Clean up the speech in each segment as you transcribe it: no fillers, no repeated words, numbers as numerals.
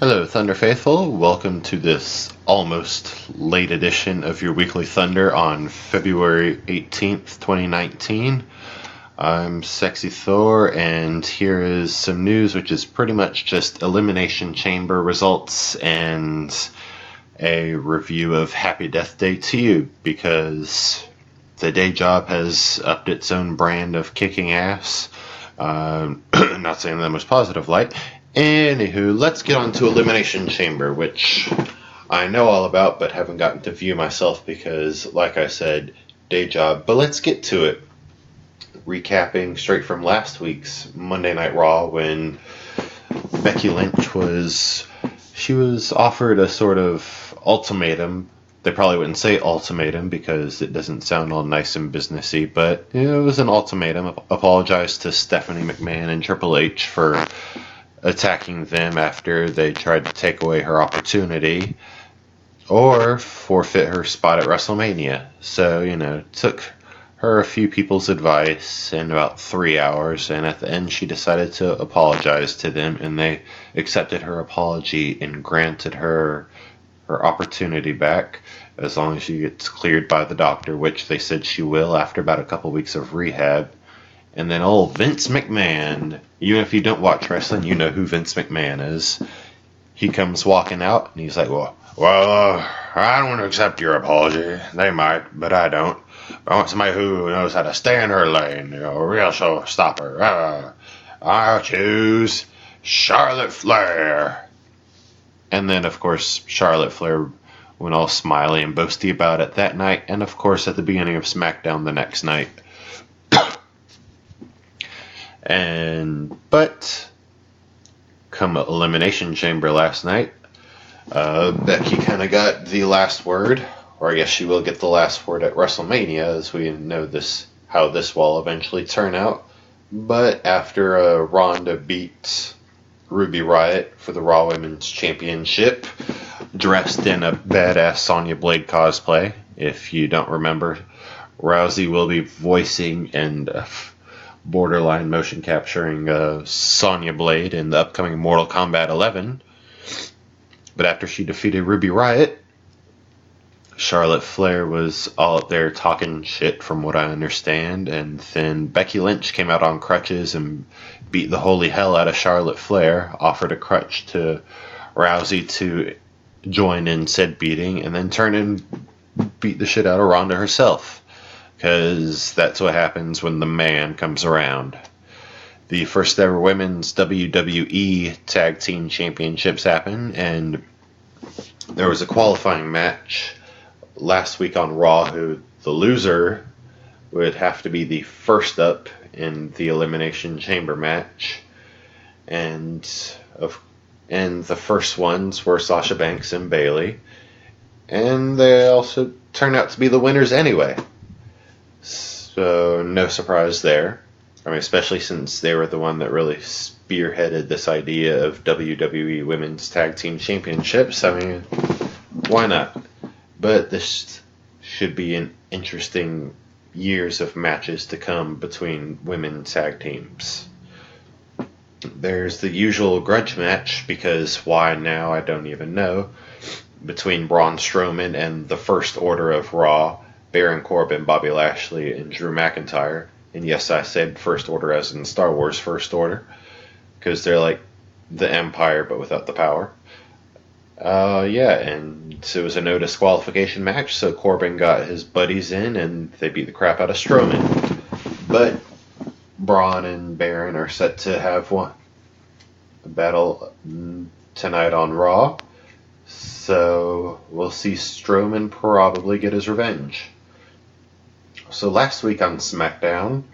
Hello, Thunder Faithful. Welcome to this almost late edition of your Weekly Thunder on February 18th, 2019. I'm Sexy Thor, and here is some news which is pretty much just Elimination Chamber results and a review of Happy Death Day to You, because the day job has upped its own brand of kicking ass. Not saying that in the most positive light. Anywho, let's get on to Elimination Chamber, which I know all about but haven't gotten to view myself because, like I said, day job. But let's get to it. Recapping straight from last week's Monday Night Raw, when Becky Lynch was offered a sort of ultimatum. They probably wouldn't say ultimatum because it doesn't sound all nice and businessy, but it was an ultimatum. Apologize to Stephanie McMahon and Triple H for attacking them after they tried to take away her opportunity, or forfeit her spot at WrestleMania. So, took her a few people's advice in about 3 hours, and at the end she decided to apologize to them, and they accepted her apology and granted her opportunity back as long as she gets cleared by the doctor, which they said she will after about a couple weeks of rehab. And then old Vince McMahon, even if you don't watch wrestling, you know who Vince McMahon is. He comes walking out, and he's like, well, I don't want to accept your apology. They might, but I don't. I want somebody who knows how to stay in her lane, a real showstopper. I'll choose Charlotte Flair. And then, of course, Charlotte Flair went all smiley and boasty about it that night, and of course at the beginning of SmackDown the next night. But come Elimination Chamber last night, Becky kind of got the last word, or I guess she will get the last word at WrestleMania, as we know how this will eventually turn out. But after Ronda beat Ruby Riott for the Raw Women's Championship, dressed in a badass Sonya Blade cosplay. If you don't remember, Rousey will be voicing and borderline motion capturing Sonya Blade in the upcoming Mortal Kombat 11. But after she defeated Ruby Riott, Charlotte Flair was all up there talking shit, from what I understand, and then Becky Lynch came out on crutches and beat the holy hell out of Charlotte Flair, offered a crutch to Rousey to join in said beating, and then turned and beat the shit out of Ronda herself. Because that's what happens when the man comes around. The first ever women's WWE Tag Team Championships happened, and there was a qualifying match last week on Raw, who the loser would have to be the first up in the Elimination Chamber match. And the first ones were Sasha Banks and Bayley. And they also turned out to be the winners anyway. So no surprise there. I mean, especially since they were the one that really spearheaded this idea of WWE Women's Tag Team Championships. I mean, why not? But this should be an interesting years of matches to come between women tag teams. There's the usual grudge match, because why now, I don't even know, between Braun Strowman and the First Order of Raw, Baron Corbin, Bobby Lashley, and Drew McIntyre. And yes, I said First Order as in Star Wars First Order, because they're like the Empire but without the power. And so it was a no disqualification match, so Corbin got his buddies in and they beat the crap out of Strowman. But Braun and Baron are set to have a battle tonight on Raw, so we'll see Strowman probably get his revenge. So last week on SmackDown,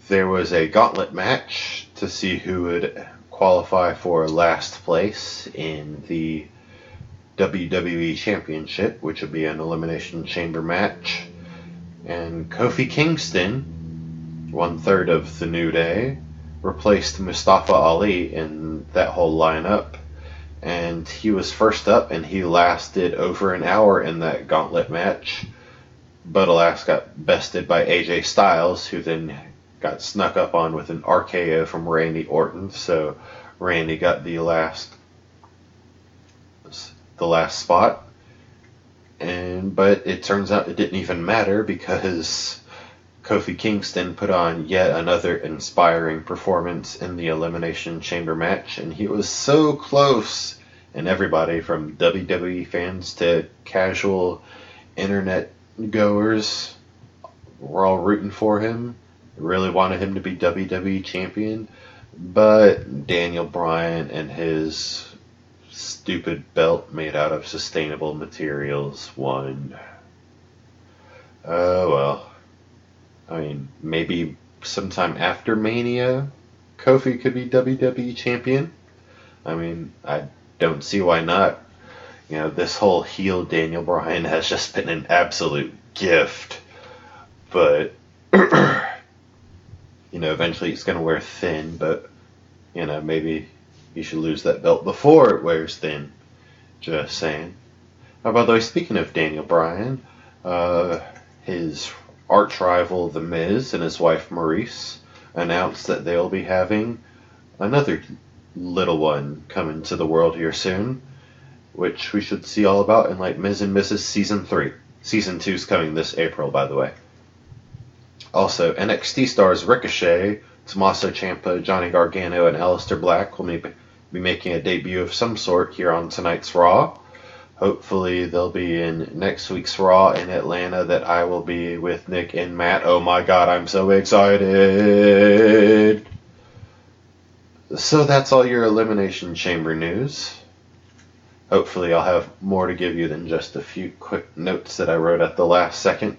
there was a gauntlet match to see who would qualify for last place in the WWE Championship, which would be an Elimination Chamber match. And Kofi Kingston, 1/3 of the New Day, replaced Mustafa Ali in that whole lineup. And he was first up, and he lasted over an hour in that gauntlet match. But alas, got bested by AJ Styles, who then got snuck up on with an RKO from Randy Orton. So Randy got the last the last spot. But it turns out it didn't even matter because Kofi Kingston put on yet another inspiring performance in the Elimination Chamber match, and he was so close. And everybody from WWE fans to casual internet goers were all rooting for him. Really wanted him to be WWE champion. But Daniel Bryan and his stupid belt made out of sustainable materials won. Oh well. I mean, maybe sometime after Mania, Kofi could be WWE champion. I mean, I don't see why not. You know, this whole heel Daniel Bryan has just been an absolute gift. But, you know, eventually he's going to wear thin, but, you know, maybe he should lose that belt before it wears thin. Just saying. Oh, by the way, speaking of Daniel Bryan, his arch rival The Miz and his wife Maurice announced that they'll be having another little one coming to the world here soon, which we should see all about in like Miz and Mrs. Season 3. Season 2's coming this April, by the way. Also, NXT stars Ricochet, Tommaso Ciampa, Johnny Gargano, and Aleister Black will be making a debut of some sort here on tonight's Raw. Hopefully they'll be in next week's Raw in Atlanta that I will be with Nick and Matt. Oh my god, I'm so excited! So that's all your Elimination Chamber news. Hopefully I'll have more to give you than just a few quick notes that I wrote at the last second.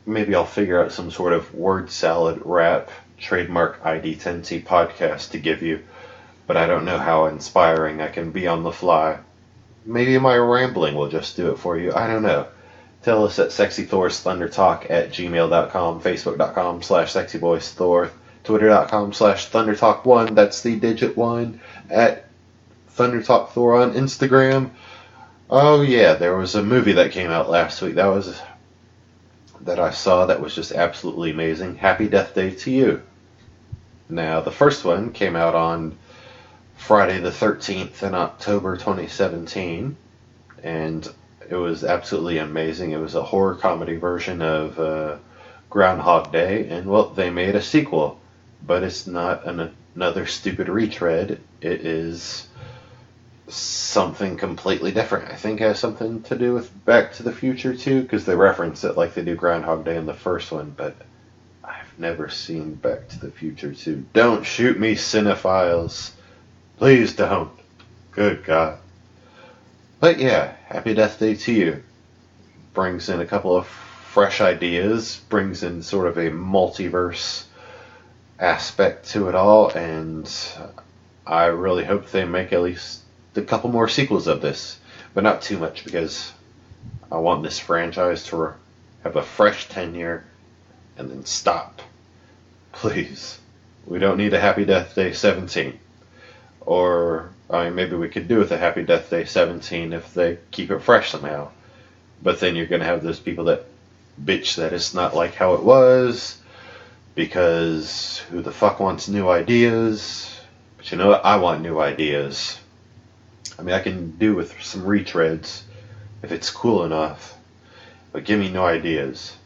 Maybe I'll figure out some sort of word salad rap trademark ID10T podcast to give you, but I don't know how inspiring I can be on the fly. Maybe my rambling will just do it for you. I don't know. Tell us at sexythorsthundertalk@gmail.com, facebook.com/sexyboysthor, twitter.com/thundertalk1, that's the digit 1, at thundertalkthor on Instagram. Oh yeah, there was a movie that came out last week that I saw that was just absolutely amazing. Happy Death Day to You. Now, the first one came out on Friday the 13th in October 2017, and it was absolutely amazing. It was a horror comedy version of Groundhog Day, and well, they made a sequel, but it's not another stupid retread. It is something completely different. I think it has something to do with Back to the Future too, because they reference it like they do Groundhog Day in the first one, but I've never seen Back to the Future 2. Don't shoot me, cinephiles. Please don't. Good God. But yeah, Happy Death Day to You. Brings in a couple of fresh ideas, brings in sort of a multiverse aspect to it all, and I really hope they make at least a couple more sequels of this, but not too much, because I want this franchise to have a fresh tenure and then stop. Please. We don't need a Happy Death Day 17. Or, I mean, maybe we could do with a Happy Death Day 17 if they keep it fresh somehow. But then you're going to have those people that bitch that it's not like how it was, because who the fuck wants new ideas? But you know what? I want new ideas. I mean, I can do with some retreads if it's cool enough, but give me new ideas.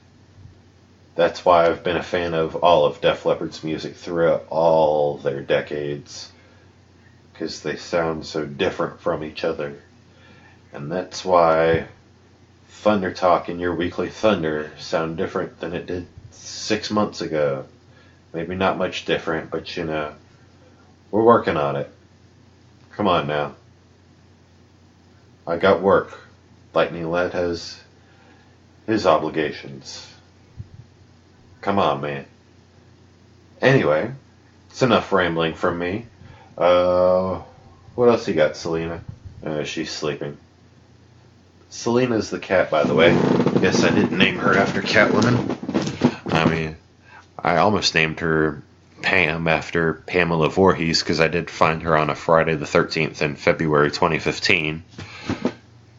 That's why I've been a fan of all of Def Leppard's music throughout all their decades, because they sound so different from each other. And that's why Thunder Talk and your Weekly Thunder sound different than it did 6 months ago. Maybe not much different, but you know, we're working on it. Come on now. I got work. Lightning Lad has his obligations. Come on, man. Anyway, it's enough rambling from me. What else you got, Selena? She's sleeping. Selena's the cat, by the way. Guess I didn't name her after Catwoman. I mean, I almost named her Pam after Pamela Voorhees, because I did find her on a Friday the 13th in February 2015.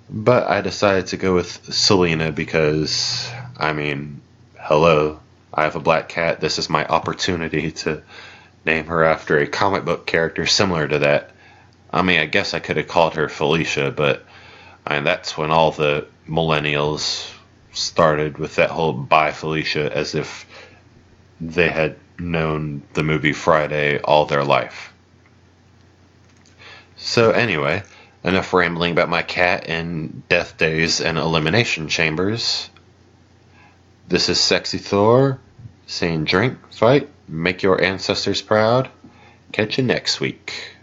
But I decided to go with Selena because, I mean, hello, I have a black cat. This is my opportunity to name her after a comic book character similar to that. I mean, I guess I could have called her Felicia, but that's when all the millennials started with that whole "Bye Felicia," as if they had known the movie Friday all their life. So anyway, enough rambling about my cat and death days and elimination chambers. This is Sexy Thor saying drink, fight, make your ancestors proud. Catch you next week.